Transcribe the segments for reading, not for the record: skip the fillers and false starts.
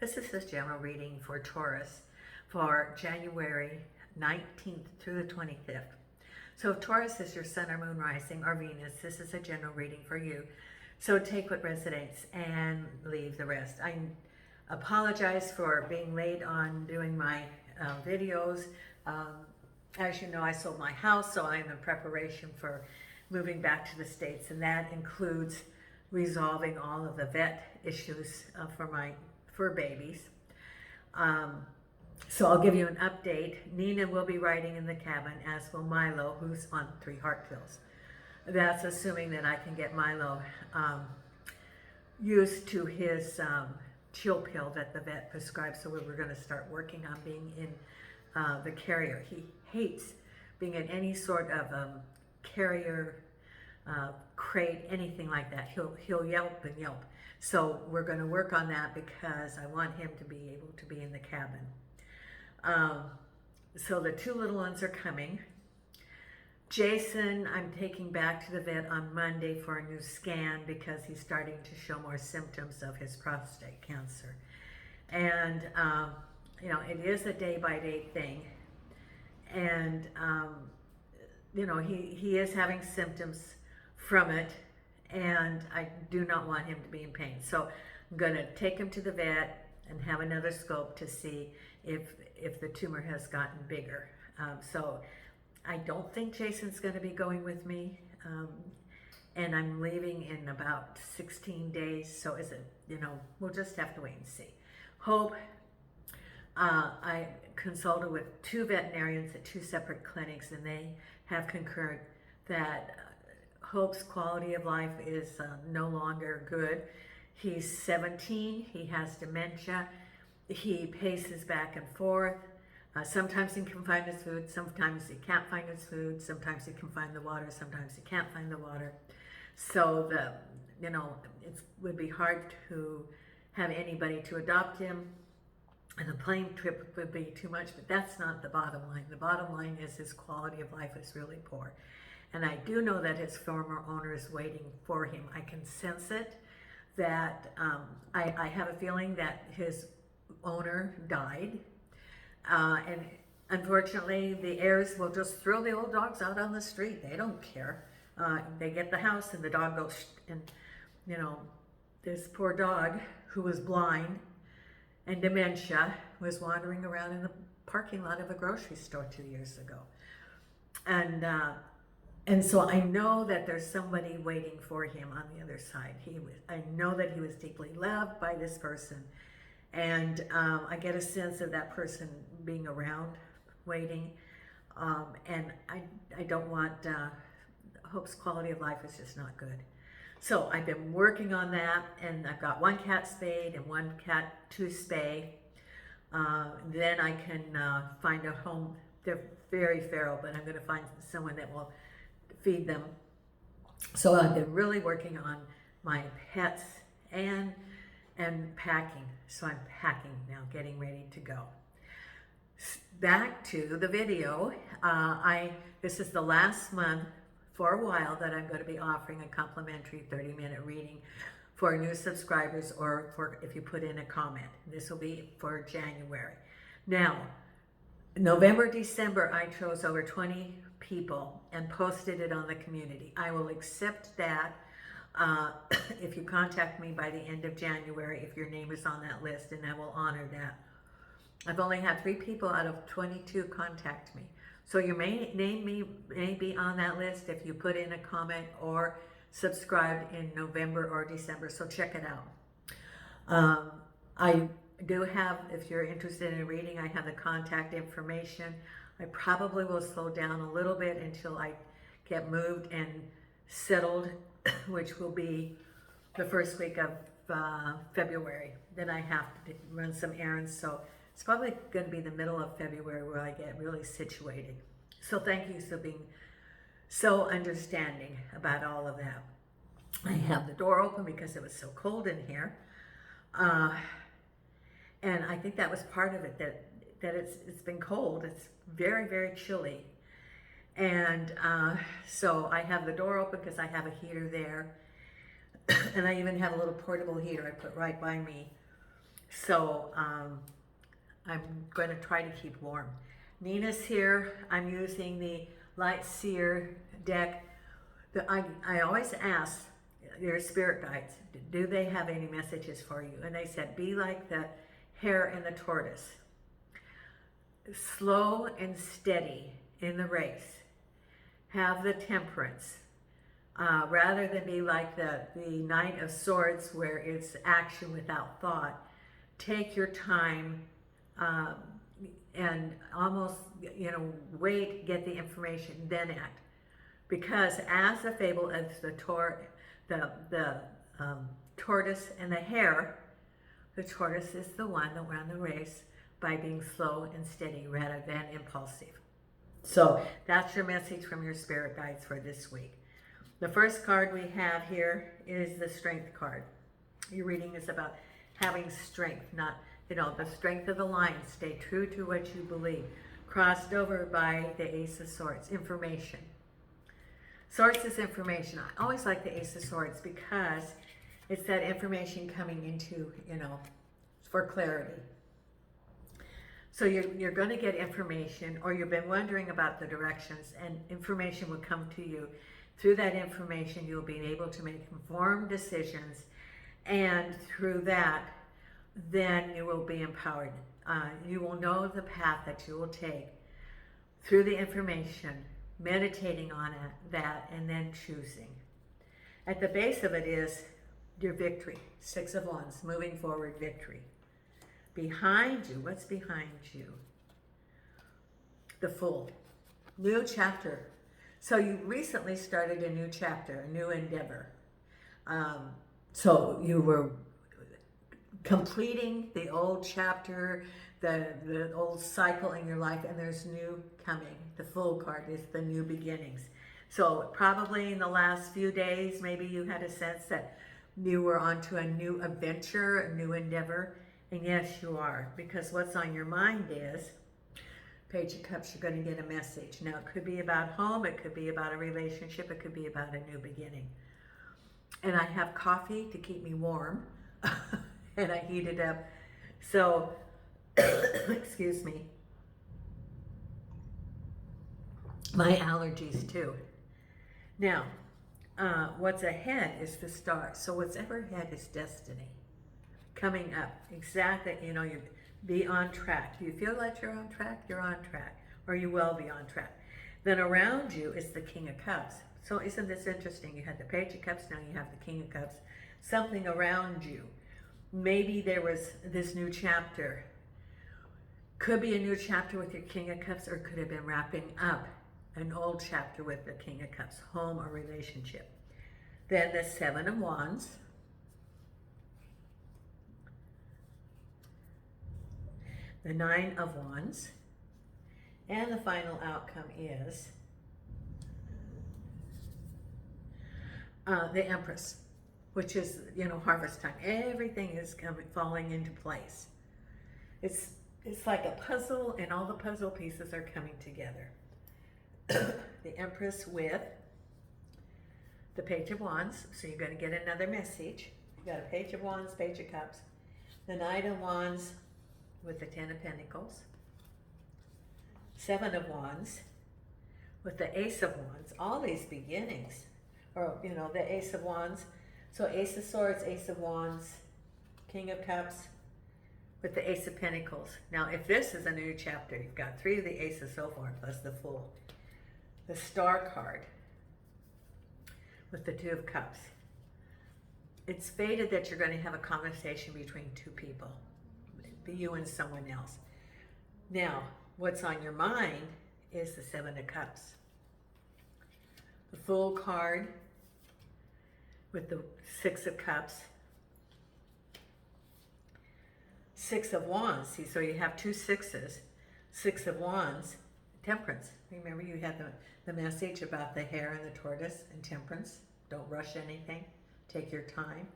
This is this general reading for Taurus for January 19th through the 25th. So if Taurus is your sun or moon rising or Venus, this is a general reading for you. So take what resonates and leave the rest. I apologize for being late on doing my videos. As you know, I sold my house, so I'm in preparation for moving back to the States, and that includes resolving all of the vet issues for babies. So I'll give you an update. Nina will be riding in the cabin, as will Milo, who's on 3 heart pills. That's assuming that I can get Milo used to his chill pill that the vet prescribed. So we're going to start working on being in the carrier. He hates being in any sort of carrier crate, anything like that. He'll yelp and yelp. So we're going to work on that because I want him to be able to be in the cabin. So the 2 little ones are coming. Jason, I'm taking back to the vet on Monday for a new scan because he's starting to show more symptoms of his prostate cancer. And, you know, it is a day-by-day thing. And, you know, he is having symptoms from it, and I do not want him to be in pain. So I'm going to take him to the vet and have another scope to see if the tumor has gotten bigger. So I don't think Jason's going to be going with me, and I'm leaving in about 16 days. So is it, you know, we'll just have to wait and see. Hope, I consulted with 2 veterinarians at 2 separate clinics, and they have concurred that Hope's quality of life is no longer good. He's 17, he has dementia, he paces back and forth. Sometimes he can find his food, sometimes he can't find his food, sometimes he can find the water, sometimes he can't find the water. So you know, it would be hard to have anybody to adopt him, and a plane trip would be too much, but that's not the bottom line. The bottom line is his quality of life is really poor. And I do know that his former owner is waiting for him. I can sense it, that I have a feeling that his owner died. And unfortunately, the heirs will just throw the old dogs out on the street. They don't care. They get the house and the dog goes, and you know, this poor dog who was blind and dementia was wandering around in the parking lot of a grocery store 2 years ago. And so I know that there's somebody waiting for him on the other side. I know that he was deeply loved by this person. And I get a sense of that person being around, waiting. And I don't want, Hope's quality of life is just not good. So I've been working on that, and I've got 1 cat spayed and 1 cat to spay. Then I can find a home. They're very feral, but I'm going to find someone that will feed them. So I've been really working on my pets and packing. So I'm packing now, getting ready to go. Back to the video. This is the last month for a while that I'm going to be offering a complimentary 30-minute reading for new subscribers, or for if you put in a comment. This will be for January. Now, November, December, I chose over 20 people and posted it on the community. I will accept that if you contact me by the end of January, if your name is on that list, and I will honor that. I've only had 3 people out of 22 contact me. So your name may be on that list if you put in a comment or subscribed in November or December, so check it out. I do have, if you're interested in reading, I have the contact information. I probably will slow down a little bit until I get moved and settled, which will be the first week of February. Then I have to run some errands, so it's probably going to be the middle of February where I get really situated. So thank you for being so understanding about all of that. I have the door open because it was so cold in here. And I think that was part of it, that it's been cold. It's very, very chilly. And so I have the door open because I have a heater there. And I even have a little portable heater I put right by me. So I'm going to try to keep warm. Nina's here. I'm using the Light Seer deck. I always ask your spirit guides, do they have any messages for you? And they said, be like the hare and the tortoise. Slow and steady in the race. Have the temperance. Rather than be like the Knight of Swords, where it's action without thought. Take your time and almost, wait, get the information, then act. Because as the fable of the tortoise and the hare, the tortoise is the one that won the race by being slow and steady rather than impulsive. So that's your message from your spirit guides for this week. The first card we have here is the Strength card. Your reading is about having strength, not, the strength of the lion. Stay true to what you believe. Crossed over by the Ace of Swords, information. Swords is information. I always like the Ace of Swords because it's that information coming into, for clarity. So you're going to get information, or you've been wondering about the directions, and information will come to you. Through that information, you'll be able to make informed decisions, and through that, then you will be empowered. You will know the path that you will take through the information, meditating on that, and then choosing. At the base of it is your victory. 6 of Wands, moving forward, victory. Behind you, what's behind you? The Fool. New chapter. So you recently started a new chapter, a new endeavor. So you were completing the old chapter, the old cycle in your life, and there's new coming. The Fool card is the new beginnings. So probably in the last few days, maybe you had a sense that you were onto a new adventure, a new endeavor. And yes, you are, because what's on your mind is Page of Cups. You're going to get a message. Now, it could be about home, it could be about a relationship, it could be about a new beginning. And I have coffee to keep me warm, and I heat it up. So, excuse me, my allergies too. Now, what's ahead is the stars. So what's ever ahead is destiny. Coming up, exactly, you be on track. Do you feel like you're on track? You're on track, or you will be on track. Then around you is the King of Cups. So isn't this interesting? You had the Page of Cups, now you have the King of Cups. Something around you. Maybe there was this new chapter. Could be a new chapter with your King of Cups, or could have been wrapping up an old chapter with the King of Cups, home or relationship. Then the 7 of Wands. The 9 of Wands, and the final outcome is the Empress, which is, harvest time. Everything is falling into place. It's like a puzzle, and all the puzzle pieces are coming together. The Empress with the Page of Wands, so you're going to get another message. You got a Page of Wands, Page of Cups, the Knight of Wands, with the 10 of Pentacles, 7 of Wands, with the Ace of Wands, all these beginnings, or, the Ace of Wands. So Ace of Swords, Ace of Wands, King of Cups, with the Ace of Pentacles. Now, if this is a new chapter, you've got 3 of the Aces so far, plus the Fool. The Star card, with the 2 of Cups. It's fated that you're going to have a conversation between 2 people. Be you and someone else. Now, what's on your mind is the 7 of Cups. The Fool card with the 6 of Cups. 6 of Wands. See, so you have 2 sixes. 6 of Wands. Temperance. Remember, you had the message about the hare and the tortoise and temperance. Don't rush anything. Take your time.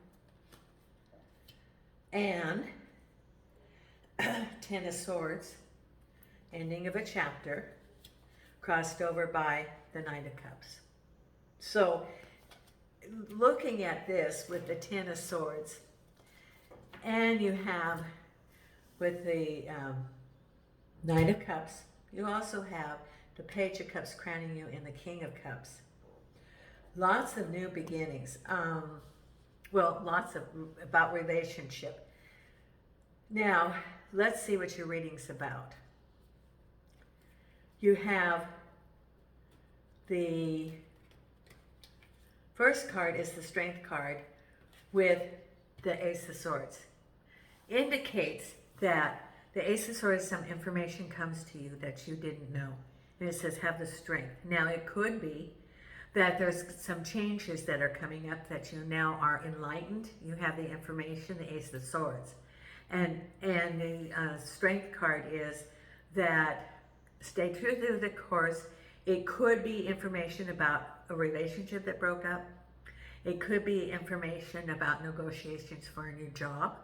And 10 of Swords, ending of a chapter, crossed over by the Knight of Cups. So, looking at this with the 10 of Swords, and you have with the Knight of Cups. You also have the Page of Cups crowning you in the King of Cups. Lots of new beginnings. Well, lots of about relationship. Now, let's see what your reading's about. You have the first card is the Strength card with the Ace of Swords. Indicates that the Ace of Swords, some information comes to you that you didn't know. And it says have the strength. Now, it could be that there's some changes that are coming up that you now are enlightened. You have the information, the Ace of Swords. And the Strength card is that stay true to the course. It could be information about a relationship that broke up. It could be information about negotiations for a new job,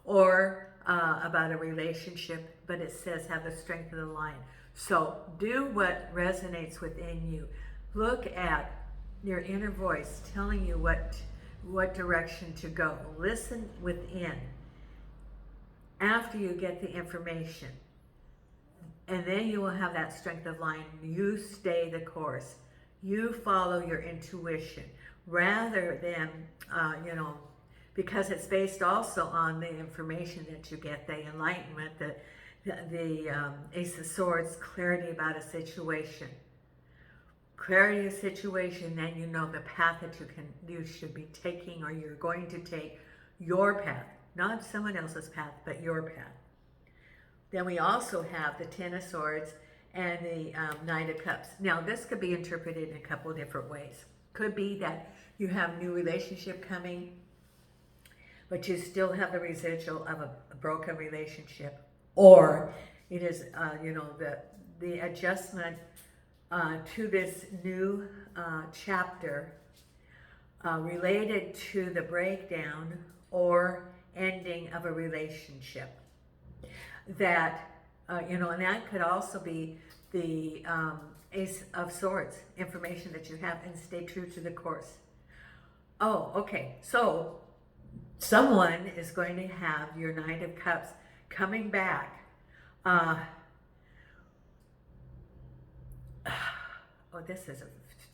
or about a relationship, but it says have the strength of the lion. So do what resonates within you. Look at your inner voice telling you what direction to go. Listen within after you get the information. And then you will have that strength of lion. You stay the course. You follow your intuition rather than, because it's based also on the information that you get, the enlightenment, the Ace of Swords, clarity about a situation. Clarity of situation, then you know the path that you should be taking, or you're going to take your path, not someone else's path, but your path. Then we also have the Ten of Swords and the Knight of Cups. Now, this could be interpreted in a couple of different ways. Could be that you have a new relationship coming, but you still have the residual of a broken relationship. Or it is, the adjustment to this new chapter related to the breakdown or ending of a relationship. That, and that could also be the Ace of Swords, information that you have, and stay true to the course. Oh, okay. So someone is going to have your Knight of Cups coming back. This is a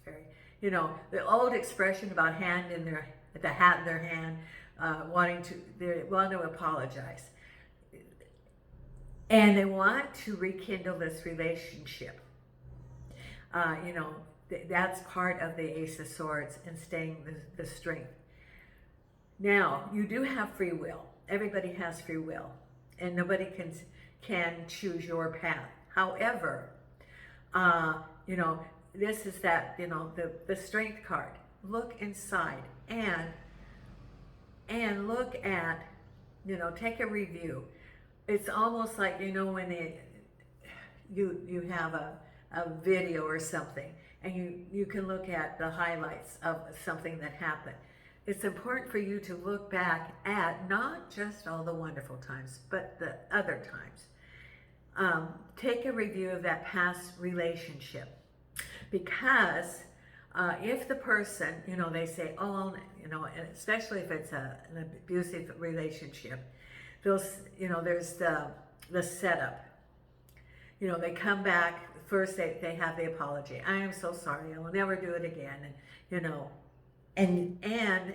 very, the old expression about the hat in their hand, they want to apologize. And they want to rekindle this relationship. That's part of the Ace of Swords and staying the strength. Now, you do have free will. Everybody has free will. And nobody can choose your path. However, this is that, the Strength card. Look inside and look at, take a review. It's almost like, when you have a video or something, and you can look at the highlights of something that happened. It's important for you to look back at not just all the wonderful times, but the other times. Take a review of that past relationship, because if the person, they say, and especially if it's an abusive relationship, there's the setup. They come back, first they have the apology. I am so sorry, I will never do it again. And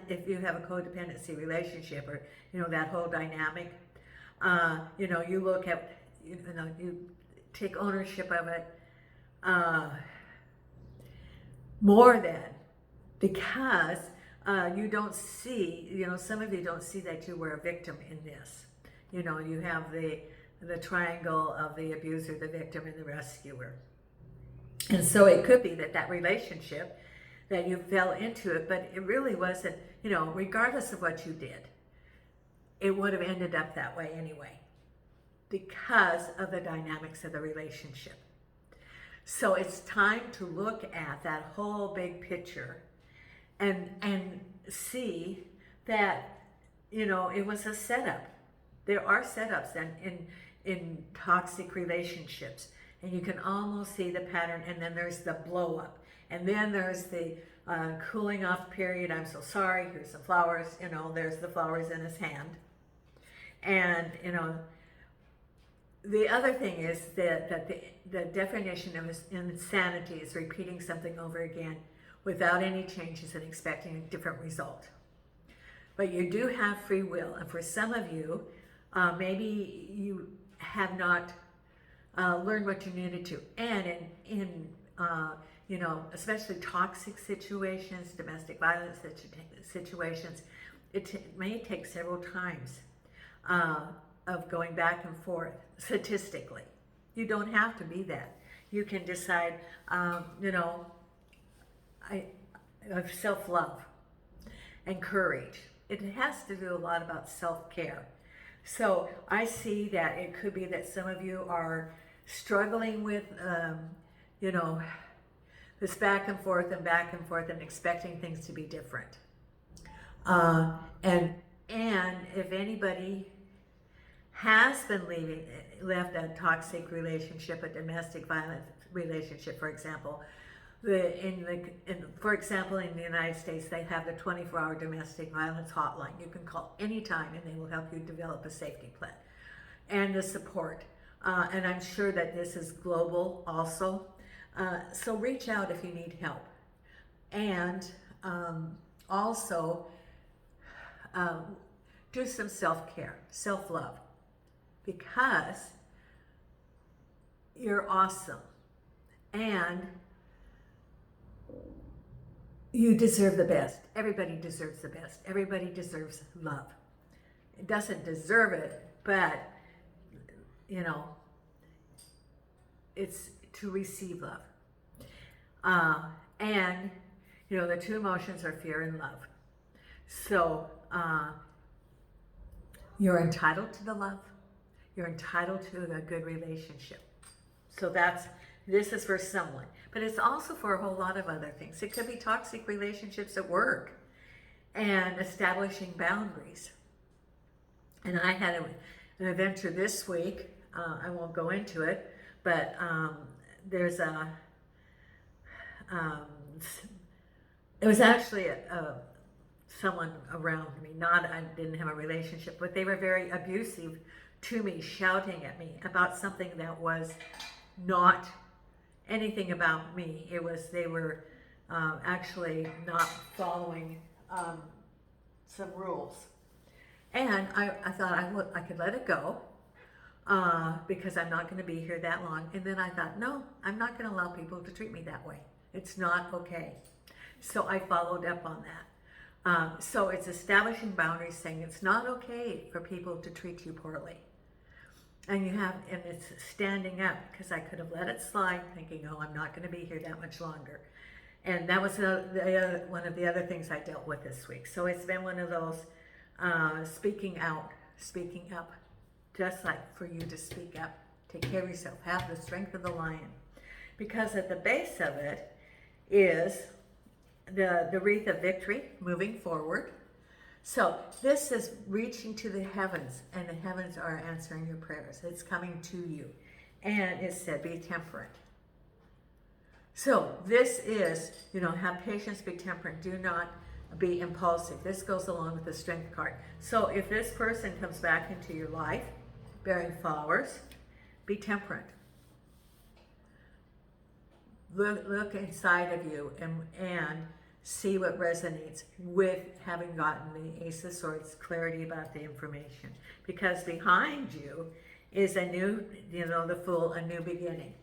if you have a codependency relationship, or, that whole dynamic, you look at, you take ownership of it, more than, because you don't see, some of you don't see that you were a victim in this. You have the triangle of the abuser, the victim, and the rescuer. And so it could be that relationship, that you fell into it, but it really wasn't, regardless of what you did, it would have ended up that way anyway, because of the dynamics of the relationship. So it's time to look at that whole big picture and see that, it was a setup. There are setups in toxic relationships, and you can almost see the pattern, and then there's the blow up, and then there's the cooling off period. I'm so sorry, here's some flowers, there's the flowers in his hand. And, you know, the other thing is that the definition of insanity is repeating something over again without any changes and expecting a different result. But you do have free will, and for some of you, maybe you have not learned what you needed to. And in you know, especially toxic situations, domestic violence situations, it may take several times of going back and forth statistically. You don't have to be that. You can decide, you know, of self-love and courage. It has to do a lot about self-care. So I see that it could be that some of you are struggling with, you know, this back and forth and expecting things to be different. And if anybody has been left a toxic relationship, a domestic violence relationship, for example, for example, in the United States, they have the 24-hour domestic violence hotline. You can call anytime and they will help you develop a safety plan and the support. And I'm sure that this is global also. So reach out if you need help. And also do some self-care, self-love, because you're awesome and you deserve the best. Everybody deserves the best. Everybody deserves love. It doesn't deserve it, but, you know, it's to receive love. And, you know, the two emotions are fear and love. So you're entitled to the love. You're entitled to a good relationship. So this is for someone, but it's also for a whole lot of other things. It could be toxic relationships at work and establishing boundaries. And I had an adventure this week. I won't go into it, but there's it was actually someone around me. I didn't have a relationship, but they were very abusive to me, shouting at me about something that was not anything about me. They were actually not following some rules. And I thought I could let it go because I'm not going to be here that long. And then I thought, no, I'm not going to allow people to treat me that way. It's not okay. So I followed up on that. So it's establishing boundaries, saying it's not okay for people to treat you poorly. And it's standing up, because I could have let it slide thinking, oh, I'm not going to be here that much longer. And that was one of the other things I dealt with this week. So it's been one of those speaking up, just like for you to speak up, take care of yourself, have the strength of the lion. Because at the base of it is the wreath of victory, moving forward. So this is reaching to the heavens, and the heavens are answering your prayers. It's coming to you. And it said, be temperate. So this is, you know, have patience, be temperate. Do not be impulsive. This goes along with the strength card. So if this person comes back into your life bearing flowers, be temperate. Look inside of you and see what resonates with having gotten the Ace of Swords, clarity about the information. Because behind you is a new, you know, the Fool, a new beginning.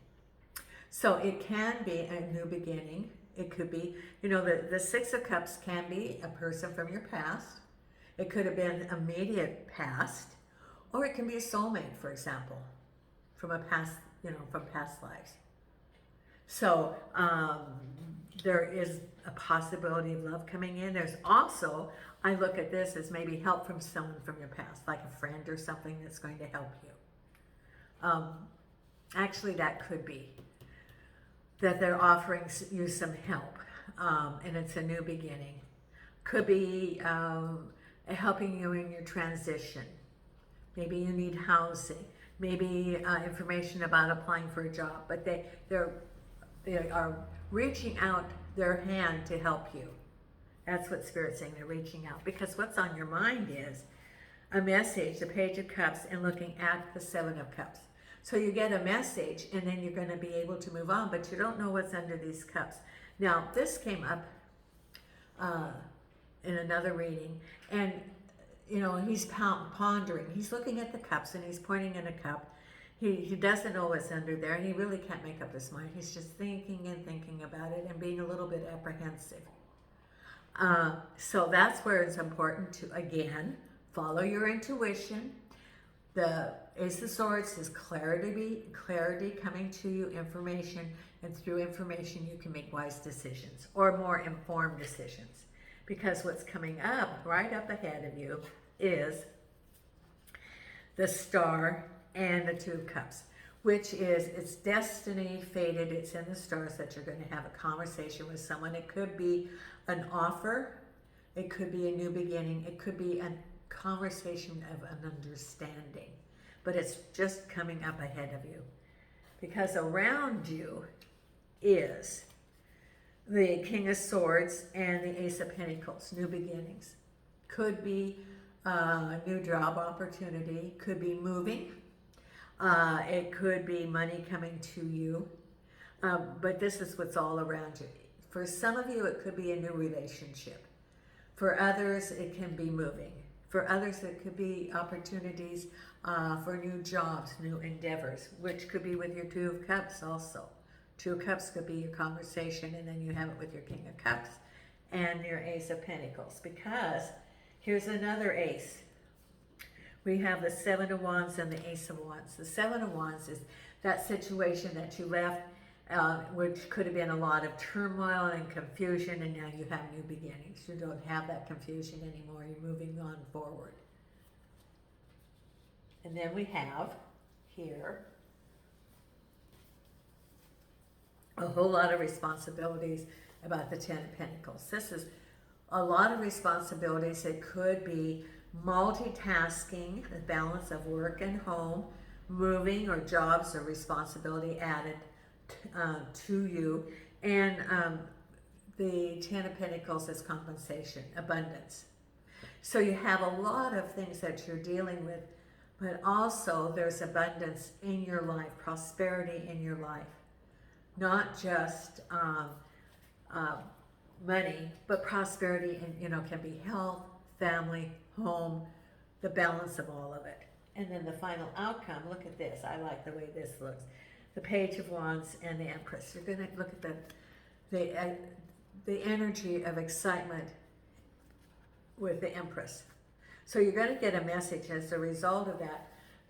So it can be a new beginning. It could be, you know, the Six of Cups can be a person from your past. It could have been immediate past, or it can be a soulmate, for example, from a past, you know, from past lives. So there is a possibility of love coming in. There's also, I look at this as maybe help from someone from your past, like a friend or something that's going to help you. Actually, that could be that they're offering you some help, and it's a new beginning. Could be helping you in your transition. Maybe you need housing. Maybe information about applying for a job. But they are reaching out their hand to help you. That's what Spirit's saying. They're reaching out, because what's on your mind is a message, the Page of Cups, and looking at the Seven of Cups. So you get a message, and then you're going to be able to move on, but you don't know what's under these cups. Now, this came up in another reading, and you know, he's pondering. He's looking at the cups, and he's pointing in a cup. He doesn't know what's under there, and he really can't make up his mind. He's just thinking and thinking about it and being a little bit apprehensive. So that's where it's important to, again, follow your intuition. The Ace of Swords is clarity coming to you, information, and through information you can make wise decisions or more informed decisions. Because what's coming up, right up ahead of you, is the Star and the Two of Cups, which is, it's destiny, fated, it's in the stars that you're going to have a conversation with someone. It could be an offer, it could be a new beginning, it could be a conversation of an understanding, but it's just coming up ahead of you. Because around you is the King of Swords and the Ace of Pentacles, new beginnings. Could be a new job opportunity, could be moving, it could be money coming to you, but this is what's all around you. For some of you, it could be a new relationship. For others, it can be moving. For others, it could be opportunities for new jobs, new endeavors, which could be with your Two of Cups also. Two of Cups could be your conversation, and then you have it with your King of Cups and your Ace of Pentacles. Because here's another ace. We have the Seven of Wands and the Ace of Wands. The Seven of Wands is that situation that you left, which could have been a lot of turmoil and confusion, and now you have new beginnings. You don't have that confusion anymore. You're moving on forward. And then we have here a whole lot of responsibilities about the Ten of Pentacles. This is a lot of responsibilities. It could be multitasking, the balance of work and home, moving or jobs or responsibility added to you. And the Ten of Pentacles is compensation, abundance. So you have a lot of things that you're dealing with, but also there's abundance in your life, prosperity in your life. Not just money, but prosperity in, you know, can be health, family, home, the balance of all of it. And then the final outcome, look at this. I like the way this looks. The Page of Wands and the Empress. You're going to look at the energy of excitement with the Empress. So you're going to get a message as a result of that.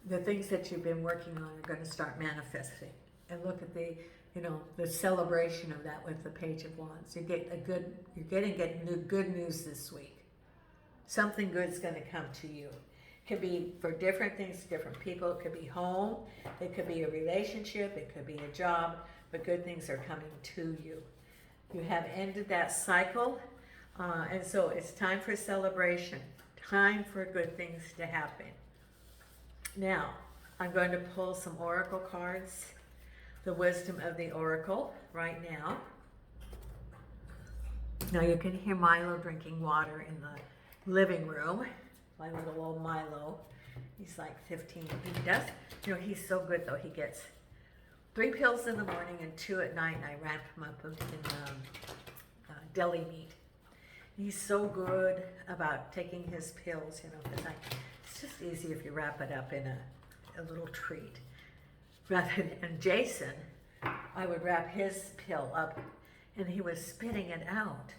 The things that you've been working on are going to start manifesting. And look at the, you know, the celebration of that with the Page of Wands. You're getting good news this week. Something good's going to come to you. It could be for different things, different people. It could be home. It could be a relationship. It could be a job. But good things are coming to you. You have ended that cycle. And so it's time for celebration. Time for good things to happen. Now, I'm going to pull some oracle cards. The wisdom of the oracle right now. Now you can hear Milo drinking water in the living room. My little old Milo. He's like 15. He does, you know, he's so good though. He gets 3 pills in the morning and 2 at night, and I wrap him up in deli meat. He's so good about taking his pills, you know, because it's just easy if you wrap it up in a little treat. Rather than Jason, I would wrap his pill up and he was spitting it out.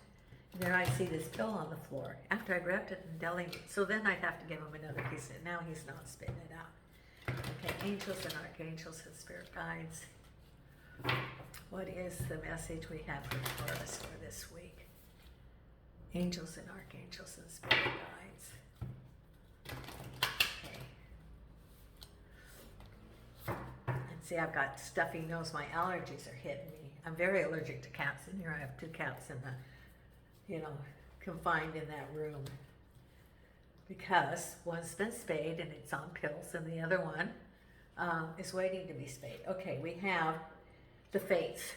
And then I'd see this pill on the floor after I'd wrapped it in deli meat. So then I'd have to give him another piece. And now he's not spitting it out. Okay, angels and archangels and spirit guides. What is the message we have for Taurus for this week? Angels and archangels and spirit guides. Okay. And see, I've got stuffy nose. My allergies are hitting me. I'm very allergic to cats in here. I have 2 cats in the, you know, confined in that room. Because one's been spayed and it's on pills, and the other one is waiting to be spayed. Okay, we have the fates.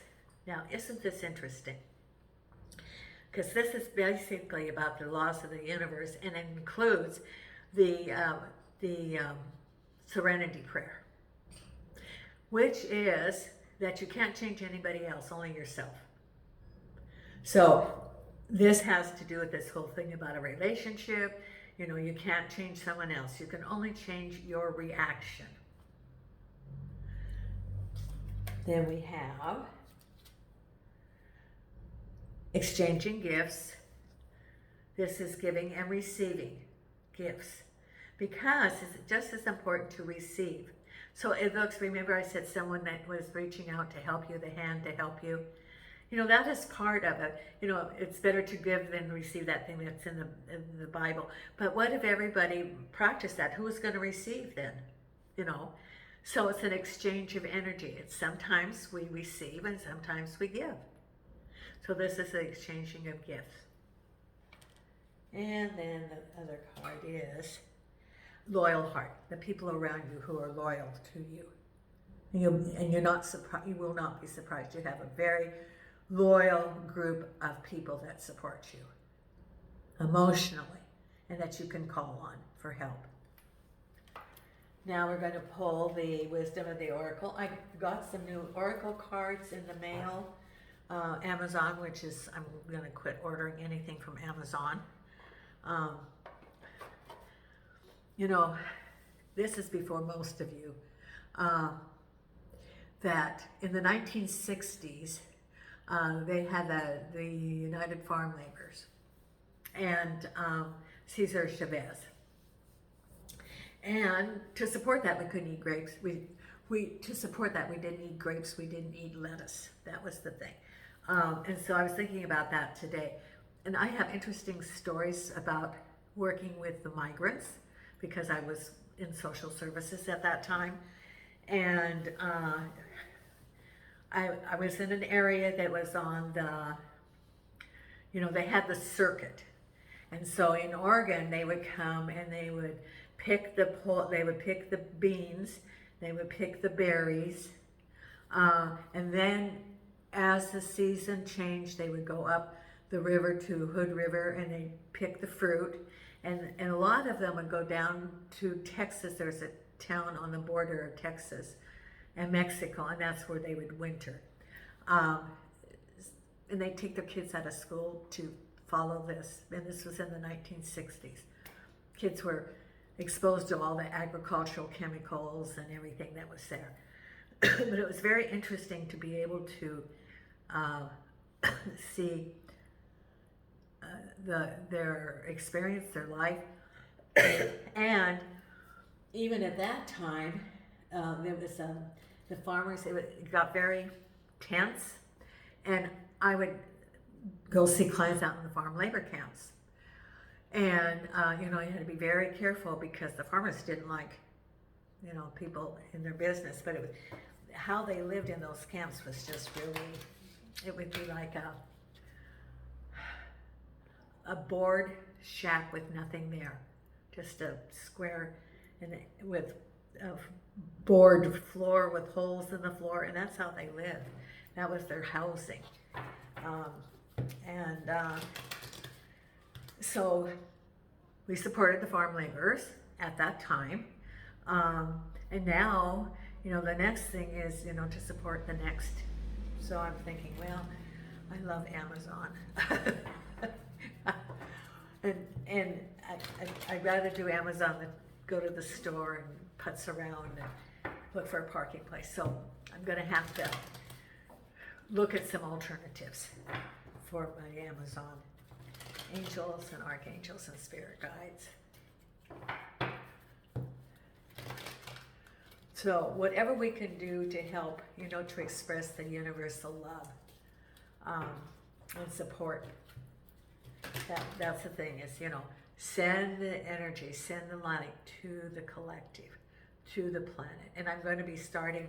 Now, isn't this interesting? Because this is basically about the laws of the universe, and it includes the serenity prayer, which is that you can't change anybody else, only yourself. So this has to do with this whole thing about a relationship. You know, you can't change someone else. You can only change your reaction. Then we have exchanging gifts. This is giving and receiving gifts, because it's just as important to receive. So it looks, remember I said someone that was reaching out to help you, the hand to help you. You know, that is part of it. You know, it's better to give than receive, that thing that's in the Bible. But what if everybody practiced that? Who's going to receive then? You know, so it's an exchange of energy. It's sometimes we receive and sometimes we give. So this is the exchanging of gifts. And then the other card is loyal heart, the people around you who are loyal to you. And you're not surprised, you will not be surprised. You have a very loyal group of people that support you emotionally and that you can call on for help. Now we're going to pull the Wisdom of the Oracle. I got some new Oracle cards in the mail, Amazon, which is, I'm going to quit ordering anything from Amazon. You know, this is before most of you, that in the 1960s, they had the United Farm Laborers and Cesar Chavez. And to support that, we couldn't eat grapes. To support that, we didn't eat grapes. We didn't eat lettuce. That was the thing. And so I was thinking about that today. And I have interesting stories about working with the migrants, because I was in social services at that time. And I was in an area that was on the, you know, they had the circuit. And so in Oregon, they would come and they would pick the beans, they would pick the berries, and then as the season changed, they would go up the river to Hood River and they'd pick the fruit. And a lot of them would go down to Texas. There's a town on the border of Texas and Mexico, and that's where they would winter. And they'd take their kids out of school to follow this. And this was in the 1960s. Kids were exposed to all the agricultural chemicals and everything that was there. But it was very interesting to be able to see their experience, their life. And even at that time, there was the farmers, it got very tense, and I would go see clients out in the farm labor camps. And, you know, you had to be very careful because the farmers didn't like, you know, people in their business, but it was, how they lived in those camps was just really, it would be like a board shack with nothing there, just a square and with a board floor with holes in the floor, and that's how they lived. That was their housing. So we supported the farm laborers at that time. And now, you know, the next thing is, you know, to support the next. So I'm thinking, well, I love Amazon. and I'd rather do Amazon than go to the store and putz around and look for a parking place. So I'm going to have to look at some alternatives for my Amazon. Angels and archangels and spirit guides. So whatever we can do to help, you know, to express the universal love and support. That's the thing is, you know, send the energy, send the light to the collective, to the planet. And I'm going to be starting,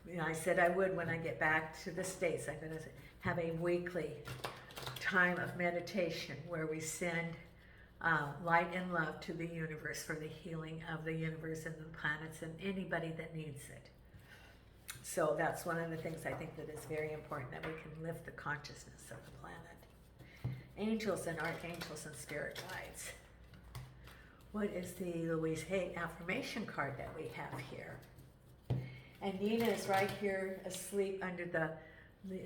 you know, I said I would when I get back to the States. I'm going to have a weekly time of meditation where we send light and love to the universe for the healing of the universe and the planets and anybody that needs it. So that's one of the things I think that is very important, that we can lift the consciousness of the planet. Angels and archangels and spirit guides. What is the Louise Hay affirmation card that we have here? And Nina is right here asleep under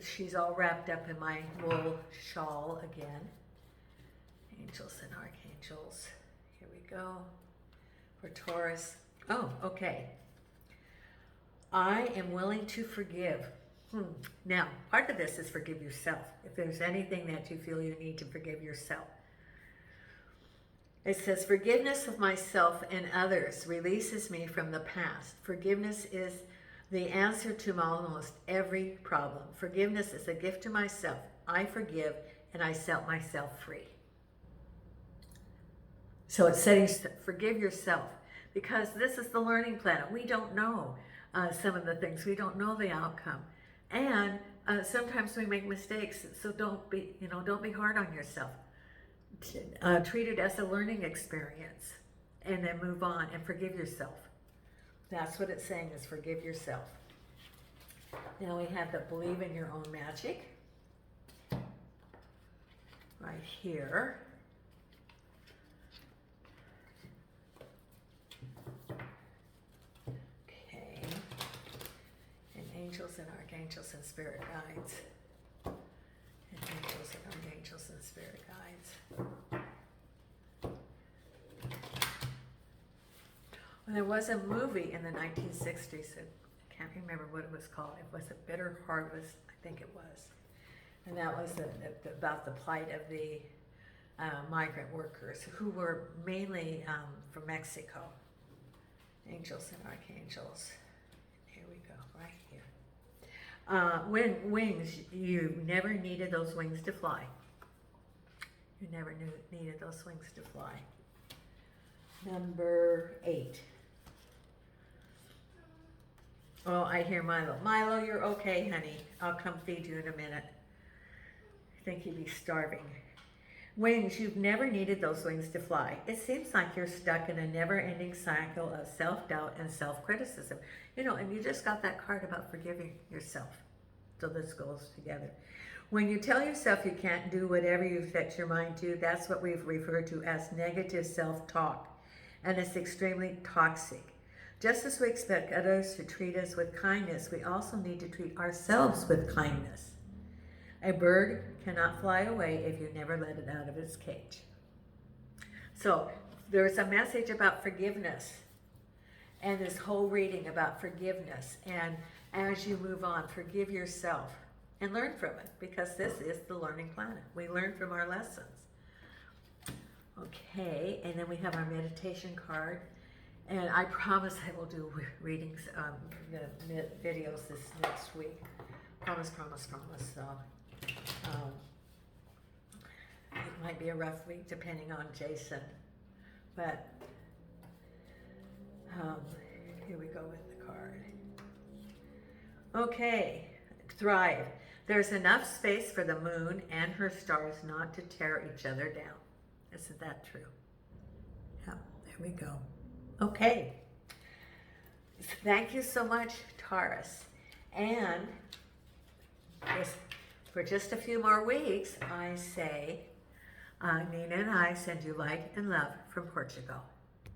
she's all wrapped up in my wool shawl again. Angels and archangels. Here we go. For Taurus. Oh, okay. I am willing to forgive. Now, part of this is forgive yourself. If there's anything that you feel you need to forgive yourself. It says, forgiveness of myself and others releases me from the past. Forgiveness is the answer to almost every problem. Forgiveness is a gift to myself. I forgive and I set myself free. So it's setting, forgive yourself, because this is the learning planet. We don't know some of the things. We don't know the outcome. And sometimes we make mistakes. So don't be hard on yourself. Treat it as a learning experience and then move on and forgive yourself. That's what it's saying, is forgive yourself. Now we have the believe in your own magic right here. Okay. And angels and archangels and spirit guides. And angels and archangels and spirit guides. Well, there was a movie in the 1960s, I can't remember what it was called. It was A Bitter Harvest, I think it was. And that was about the plight of the migrant workers, who were mainly from Mexico. Angels and archangels. Here we go, right here. Wings, you never needed those wings to fly. You never needed those wings to fly. Number 8. Oh, I hear Milo. Milo, you're okay, honey. I'll come feed you in a minute. I think you'd be starving. Wings, you've never needed those wings to fly. It seems like you're stuck in a never-ending cycle of self-doubt and self-criticism. And you just got that card about forgiving yourself. So this goes together. When you tell yourself you can't do whatever you set your mind to, that's what we've referred to as negative self-talk. And it's extremely toxic. Just as we expect others to treat us with kindness, we also need to treat ourselves with kindness. A bird cannot fly away if you never let it out of its cage. So there's a message about forgiveness and this whole reading about forgiveness. And as you move on, forgive yourself and learn from it, because this is the learning planet. We learn from our lessons. Okay, and then we have our meditation card. And I promise I will do readings, the videos this next week. Promise. So it might be a rough week depending on Jason. But here we go with the card. Okay, thrive. There's enough space for the moon and her stars not to tear each other down. Isn't that true? Yeah, there we go. Okay. Thank you so much, Taurus. And for just a few more weeks, I say, Nina and I send you light and love from Portugal.